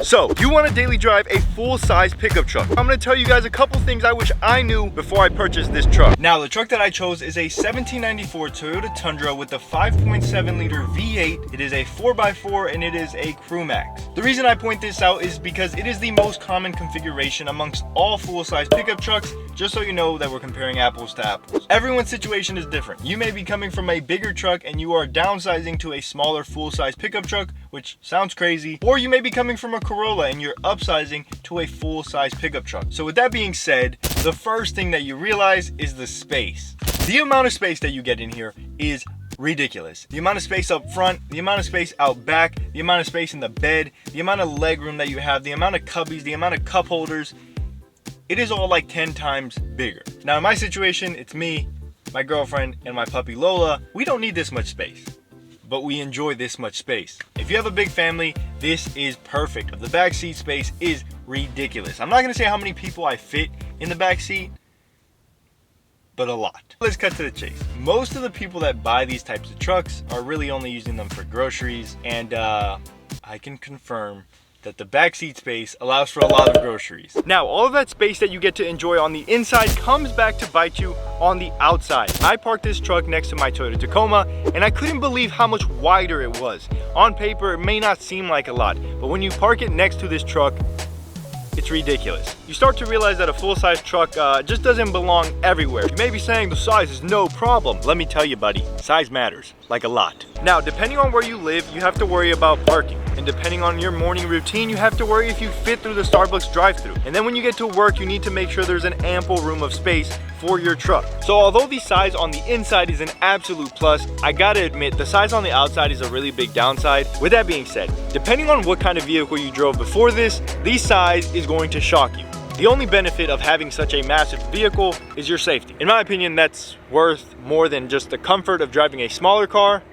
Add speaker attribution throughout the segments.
Speaker 1: So, you want to daily drive a full-size pickup truck. I'm going to tell you guys a couple things I wish I knew before I purchased this truck. Now, the truck that I chose is a 1794 Toyota Tundra with a 5.7 liter V8. It is a 4x4 and it is a Crew Max. The reason I point this out is because it is the most common configuration amongst all full-size pickup trucks, just so you know that we're comparing apples to apples. Everyone's situation is different. You may be coming from a bigger truck and you are downsizing to a smaller full-size pickup truck, which sounds crazy, or you may be coming from a Corolla and you're upsizing to a full-size pickup truck. So with that being said, the first thing that you realize is the space. The amount of space that you get in here is ridiculous. The amount of space up front, the amount of space out back, the amount of space in the bed, the amount of leg room that you have, the amount of cubbies, the amount of cup holders, it is all like 10 times bigger. Now in my situation, it's me, my girlfriend, and my puppy Lola. We don't need this much space, but we enjoy this much space. If you have a big family, this is perfect. The back seat space is ridiculous. I'm not gonna say how many people I fit in the back seat, but a lot. Let's cut to the chase. Most of the people that buy these types of trucks are really only using them for groceries, and I can confirm that the backseat space allows for a lot of groceries. Now, all of that space that you get to enjoy on the inside comes back to bite you on the outside. I parked this truck next to my Toyota Tacoma, and I couldn't believe how much wider it was. On paper, it may not seem like a lot, but when you park it next to this truck, it's ridiculous. You start to realize that a full-size truck just doesn't belong everywhere. You may be saying the size is no problem. Let me tell you, buddy, size matters, like a lot. Now, depending on where you live, you have to worry about parking. And depending on your morning routine, you have to worry if you fit through the Starbucks drive-thru. And then when you get to work, you need to make sure there's an ample room of space for your truck. So although the size on the inside is an absolute plus, I gotta admit the size on the outside is a really big downside. With that being said, depending on what kind of vehicle you drove before this, the size is going to shock you. The only benefit of having such a massive vehicle is your safety. In my opinion, that's worth more than just the comfort of driving a smaller car,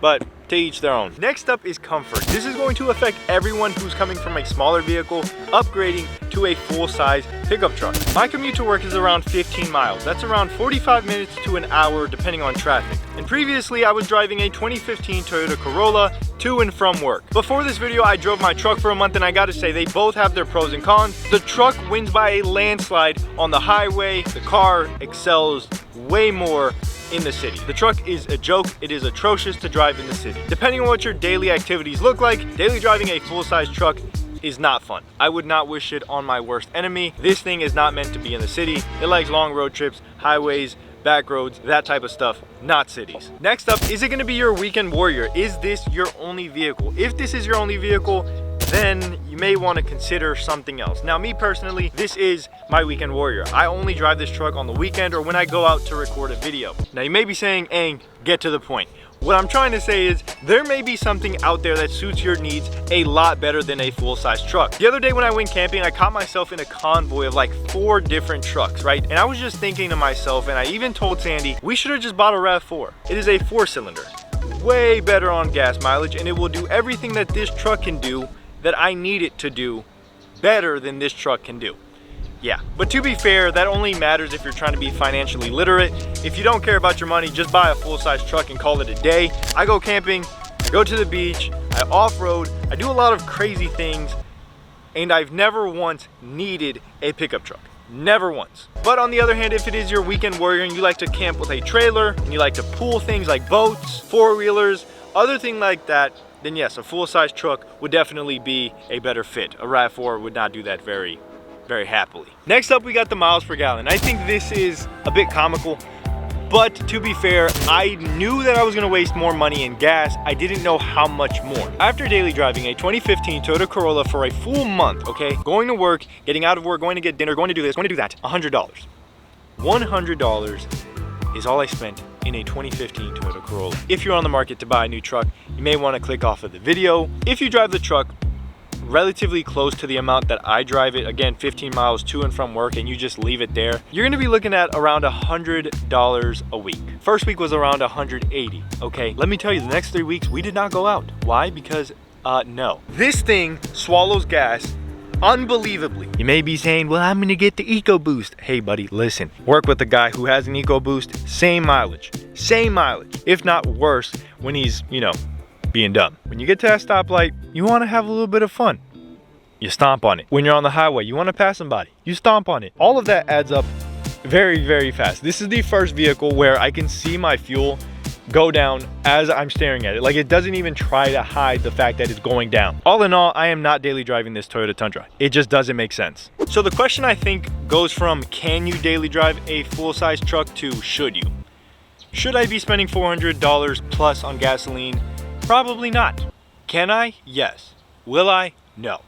Speaker 1: but to each their own. Next up is comfort. This is going to affect everyone who's coming from a smaller vehicle, upgrading to a full-size pickup truck. My commute to work is around 15 miles. That's around 45 minutes to an hour depending on traffic. And previously I was driving a 2015 Toyota Corolla to and from work. Before this video, I drove my truck for a month, and I gotta say, they both have their pros and cons. The truck wins by a landslide on the highway. The car excels way more in the city. The truck is a joke. It is atrocious to drive in the city. Depending on what your daily activities look like, daily driving a full-size truck is not fun. I would not wish it on my worst enemy. This thing is not meant to be in the city. It likes long road trips, highways, back roads, that type of stuff, not cities. Next up, is it gonna be your weekend warrior? Is this your only vehicle? If this is your only vehicle, then you may want to consider something else. Now, me personally, this is my weekend warrior. I only drive this truck on the weekend or when I go out to record a video. Now, you may be saying, Aang, get to the point. What I'm trying to say is there may be something out there that suits your needs a lot better than a full-size truck. The other day when I went camping, I caught myself in a convoy of like 4 different trucks, right? And I was just thinking to myself, and I even told Sandy, we should have just bought a RAV4. It is a 4-cylinder, way better on gas mileage, and it will do everything that this truck can do that I need it to do better than this truck can do. Yeah, but to be fair, that only matters if you're trying to be financially literate. If you don't care about your money, just buy a full-size truck and call it a day. I go camping, I go to the beach, I off-road, I do a lot of crazy things, and I've never once needed a pickup truck. Never once. But on the other hand, if it is your weekend warrior and you like to camp with a trailer, and you like to pool things like boats, 4-wheelers, other things like that, then yes, a full-size truck would definitely be a better fit. A RAV4 would not do that very happily. Next up, we got the miles per gallon. I think this is a bit comical, but to be fair, I knew that I was gonna waste more money in gas. I didn't know how much more. After daily driving a 2015 Toyota Corolla for a full month, okay, going to work, getting out of work, going to get dinner, going to do this, going to do that, $100. $100 is all I spent in a 2015 Toyota Corolla. If you're on the market to buy a new truck, you may want to click off of the video. If you drive the truck relatively close to the amount that I drive it, again 15 miles to and from work, and you just leave it there, you're gonna be looking at around $100 a week. First week was around 180. Okay, let me tell you, the next 3 weeks we did not go out. Why? Because no, this thing swallows gas unbelievably. You may be saying, well, I'm gonna get the EcoBoost. Hey buddy, listen, work with a guy who has an EcoBoost, same mileage, if not worse, when he's, you know, being dumb. When you get to that stoplight, you want to have a little bit of fun. You stomp on it. When you're on the highway, you want to pass somebody, you stomp on it. All of that adds up very, very fast. This is the first vehicle where I can see my fuel go down as I'm staring at it. Like, it doesn't even try to hide the fact that it's going down. All in all, I am not daily driving this Toyota Tundra. It just doesn't make sense. So the question, I think, goes from can you daily drive a full-size truck to should you? Should I be spending $400 plus on gasoline? Probably not. Can I? Yes. Will I? No.